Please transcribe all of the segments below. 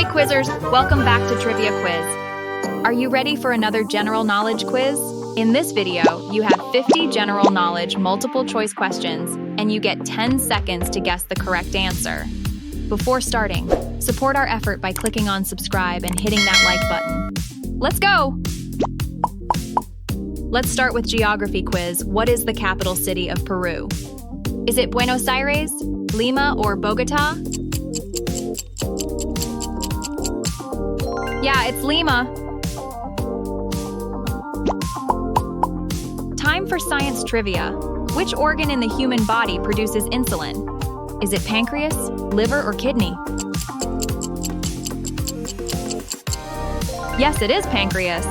Hey quizzers, welcome back to Trivia Quiz. Are you ready for another general knowledge quiz? In this video, you have 50 general knowledge multiple choice questions, and you get 10 seconds to guess the correct answer. Before starting, support our effort by clicking on subscribe and hitting that like button. Let's go! Let's start with geography quiz. What is the capital city of Peru? Is it Buenos Aires, Lima, or Bogota? Yeah, it's Lima. Time for science trivia. Which organ in the human body produces insulin? Is it pancreas, liver, or kidney? Yes, it is pancreas.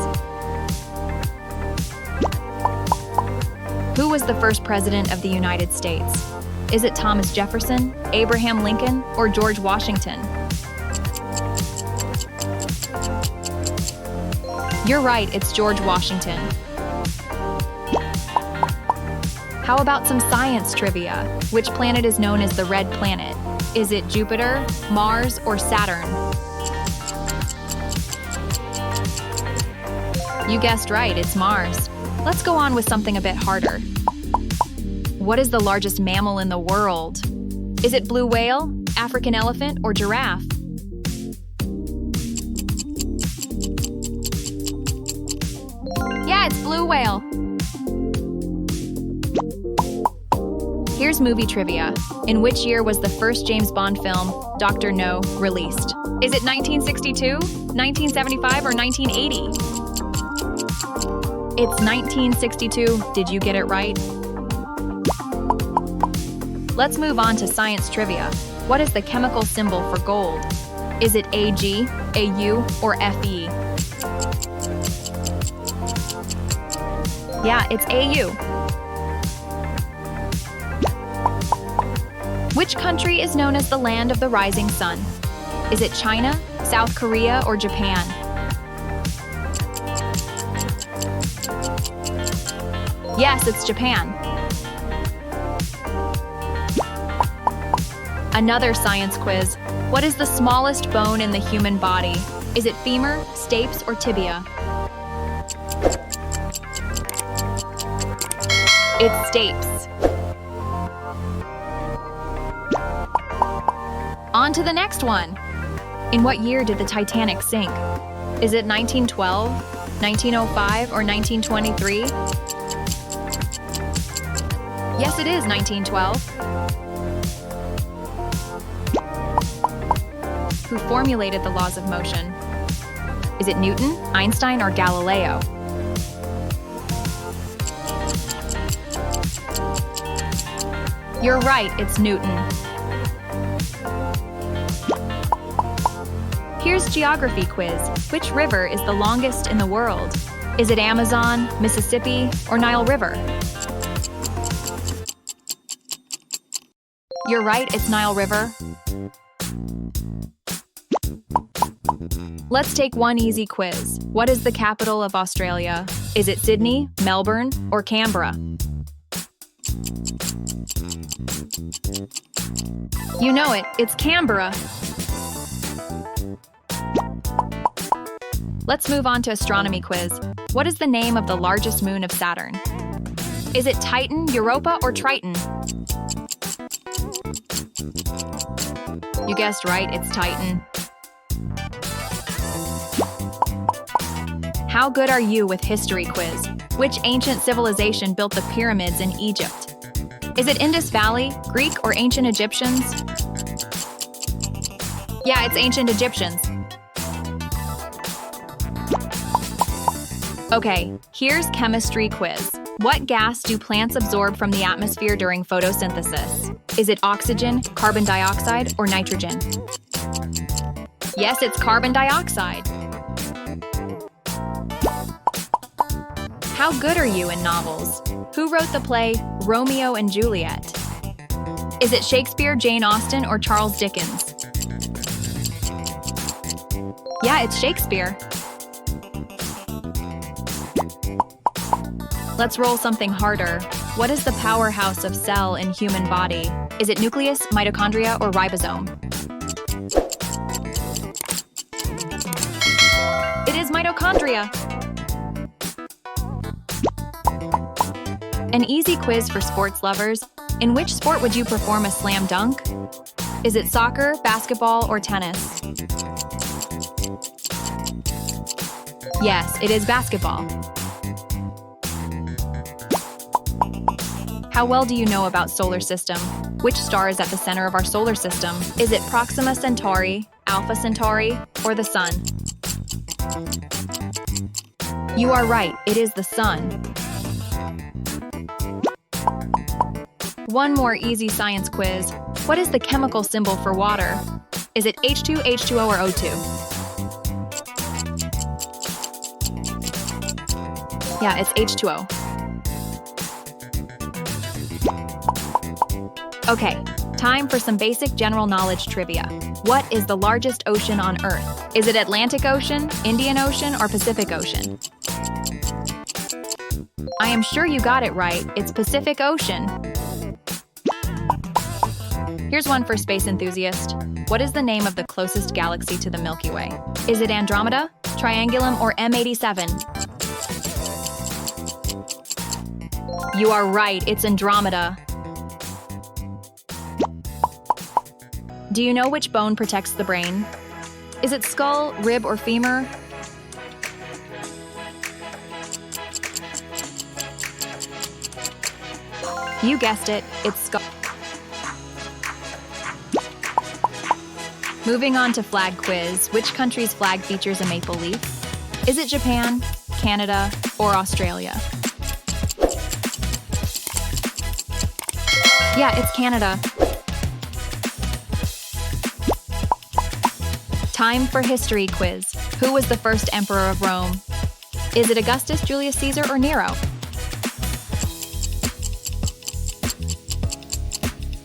Who was the first president of the United States? Is it Thomas Jefferson, Abraham Lincoln, or George Washington? You're right, it's George Washington. How about some science trivia? Which planet is known as the red planet? Is it Jupiter, Mars, or Saturn? You guessed right, it's Mars. Let's go on with something a bit harder. What is the largest mammal in the world? Is it blue whale, African elephant, or giraffe? Yeah, it's blue whale. Here's movie trivia. In which year was the first James Bond film, Dr. No, released? Is it 1962, 1975, or 1980? It's 1962. Did you get it right? Let's move on to science trivia. What is the chemical symbol for gold? Is it Ag, Au, or Fe? Yeah, it's Au. Which country is known as the land of the rising sun? Is it China, South Korea, or Japan? Yes, it's Japan. Another science quiz. What is the smallest bone in the human body? Is it femur, stapes, or tibia? It's stapes. On to the next one. In what year did the Titanic sink? Is it 1912, 1905, or 1923? Yes, it is 1912. Who formulated the laws of motion? Is it Newton, Einstein, or Galileo? You're right, it's Newton. Here's geography quiz. Which river is the longest in the world? Is it Amazon, Mississippi, or Nile River? You're right, it's Nile River. Let's take one easy quiz. What is the capital of Australia? Is it Sydney, Melbourne, or Canberra? You know it, it's Canberra. Let's move on to astronomy quiz. What is the name of the largest moon of Saturn? Is it Titan, Europa, or Triton? You guessed right, it's Titan. How good are you with history quiz? Which ancient civilization built the pyramids in Egypt? Is it Indus Valley, Greek, or ancient Egyptians? Yeah, it's ancient Egyptians. Okay, here's chemistry quiz. What gas do plants absorb from the atmosphere during photosynthesis? Is it oxygen, carbon dioxide, or nitrogen? Yes, it's carbon dioxide. How good are you in novels? Who wrote the play Romeo and Juliet? Is it Shakespeare, Jane Austen, or Charles Dickens? Yeah, it's Shakespeare. Let's roll something harder. What is the powerhouse of cell in human body? Is it nucleus, mitochondria, or ribosome? mitochondria. An easy quiz for sports lovers. In which sport would you perform a slam dunk? Is it soccer, basketball, or tennis? Yes, it is basketball. How well do you know about solar system? Which star is at the center of our solar system? Is it Proxima Centauri, Alpha Centauri, or the Sun? You are right, it is the Sun. One more easy science quiz. What is the chemical symbol for water? Is it H2, H2O, or O2? Yeah, it's H2O. Okay, time for some basic general knowledge trivia. What is the largest ocean on Earth? Is it Atlantic Ocean, Indian Ocean, or Pacific Ocean? I am sure you got it right. It's Pacific Ocean. Here's one for space enthusiasts. What is the name of the closest galaxy to the Milky Way? Is it Andromeda, Triangulum, or M87? You are right, it's Andromeda. Do you know which bone protects the brain? Is it skull, rib, or femur? You guessed it, it's skull. Moving on to flag quiz. Which country's flag features a maple leaf? Is it Japan, Canada, or Australia? Yeah, it's Canada. Time for history quiz. Who was the first emperor of Rome? Is it Augustus, Julius Caesar, or Nero?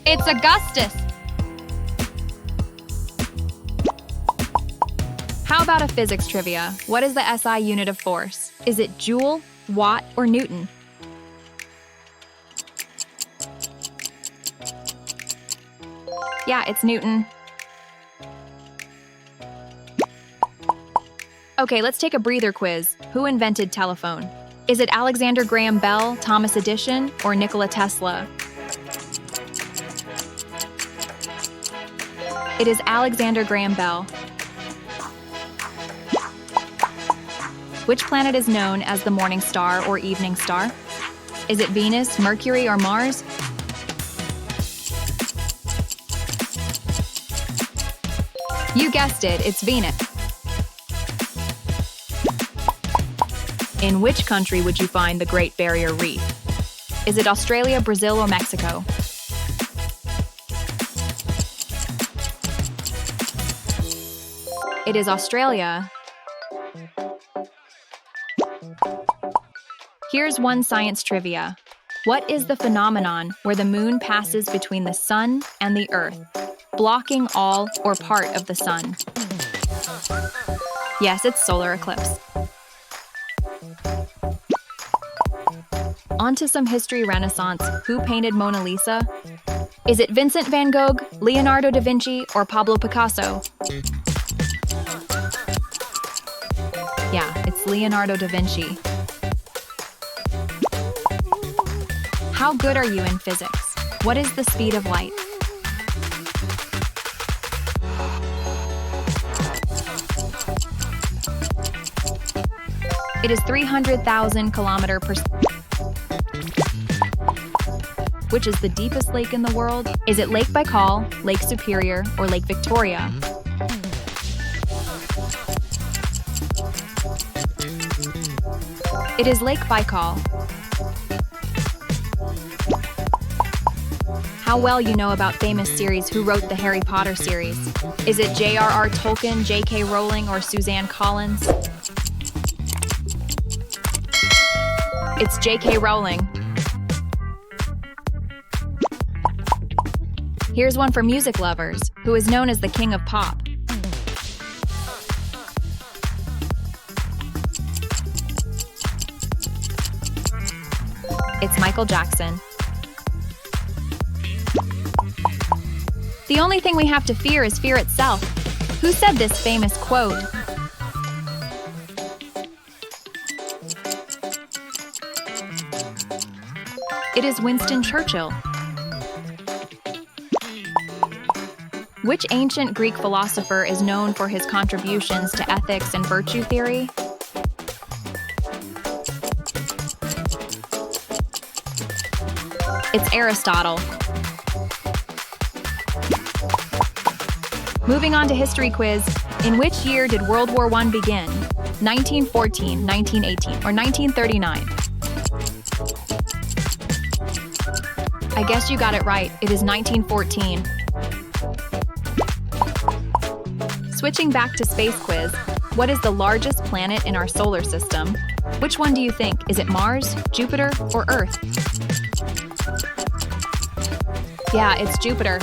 It's Augustus. How about a physics trivia? What is the SI unit of force? Is it joule, watt, or newton? Yeah, it's newton. Okay, let's take a breather quiz. Who invented telephone? Is it Alexander Graham Bell, Thomas Edison, or Nikola Tesla? It is Alexander Graham Bell. Which planet is known as the morning star or evening star? Is it Venus, Mercury, or Mars? You guessed it, it's Venus. In which country would you find the Great Barrier Reef? Is it Australia, Brazil, or Mexico? It is Australia. Here's one science trivia. What is the phenomenon where the moon passes between the sun and the earth, blocking all or part of the sun? Yes, it's solar eclipse. On to some history renaissance. Who painted Mona Lisa? Is it Vincent van Gogh, Leonardo da Vinci, or Pablo Picasso? Yeah, it's Leonardo da Vinci. How good are you in physics? What is the speed of light? It is 300,000 kilometers per second. Which is the deepest lake in the world? Is it Lake Baikal, Lake Superior, or Lake Victoria? It is Lake Baikal. How well you know about famous series. Who wrote the Harry Potter series? Is it J.R.R. Tolkien, J.K. Rowling, or Suzanne Collins? It's J.K. Rowling. Here's one for music lovers. Who is known as the king of pop? It's Michael Jackson. The only thing we have to fear is fear itself. Who said this famous quote? It is Winston Churchill. Which ancient Greek philosopher is known for his contributions to ethics and virtue theory? It's Aristotle. Moving on to history quiz. In which year did World War I begin? 1914, 1918, or 1939? I guess you got it right. It is 1914. Switching back to space quiz. What is the largest planet in our solar system? Which one do you think? Is it Mars, Jupiter, or Earth? Yeah, it's Jupiter.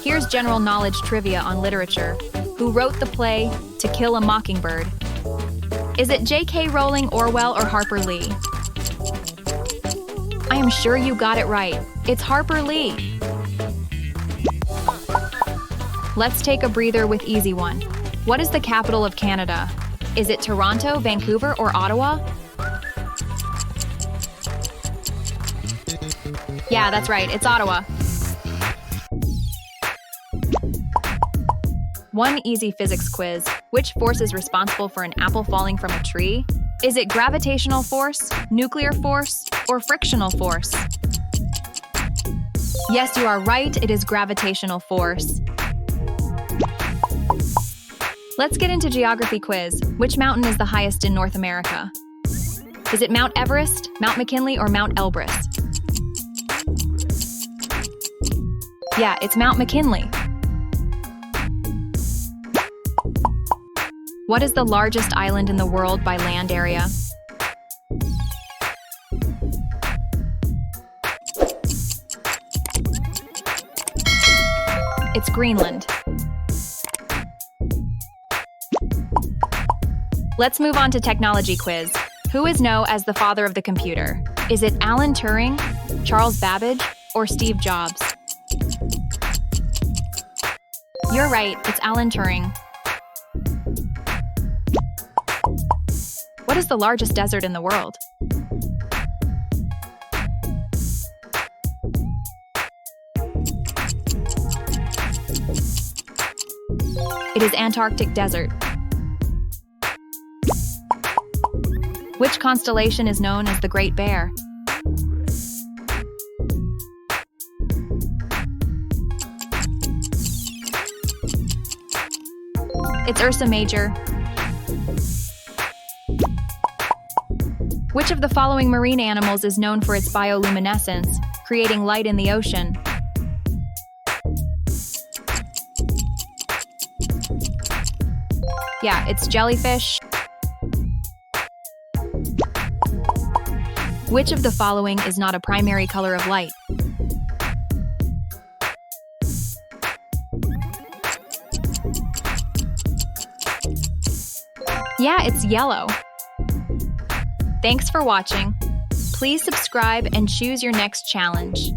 Here's general knowledge trivia on literature. Who wrote the play To Kill a Mockingbird? Is it J.K. Rowling, Orwell, or Harper Lee? I am sure you got it right. It's Harper Lee. Let's take a breather with easy one. What is the capital of Canada? Is it Toronto, Vancouver, or Ottawa? Yeah, that's right. It's Ottawa. One easy physics quiz. Which force is responsible for an apple falling from a tree? Is it gravitational force, nuclear force, or frictional force? Yes, you are right. It is gravitational force. Let's get into geography quiz. Which mountain is the highest in North America? Is it Mount Everest, Mount McKinley, or Mount Elbrus? Yeah, it's Mount McKinley. What is the largest island in the world by land area? It's Greenland. Let's move on to technology quiz. Who is known as the father of the computer? Is it Alan Turing, Charles Babbage, or Steve Jobs? You're right, it's Alan Turing. What is the largest desert in the world? It is Antarctic Desert. Which constellation is known as the Great Bear? It's Ursa Major. Which of the following marine animals is known for its bioluminescence, creating light in the ocean? Yeah, it's jellyfish. Which of the following is not a primary color of light? Yeah, it's yellow. Thanks for watching. Please subscribe and choose your next challenge.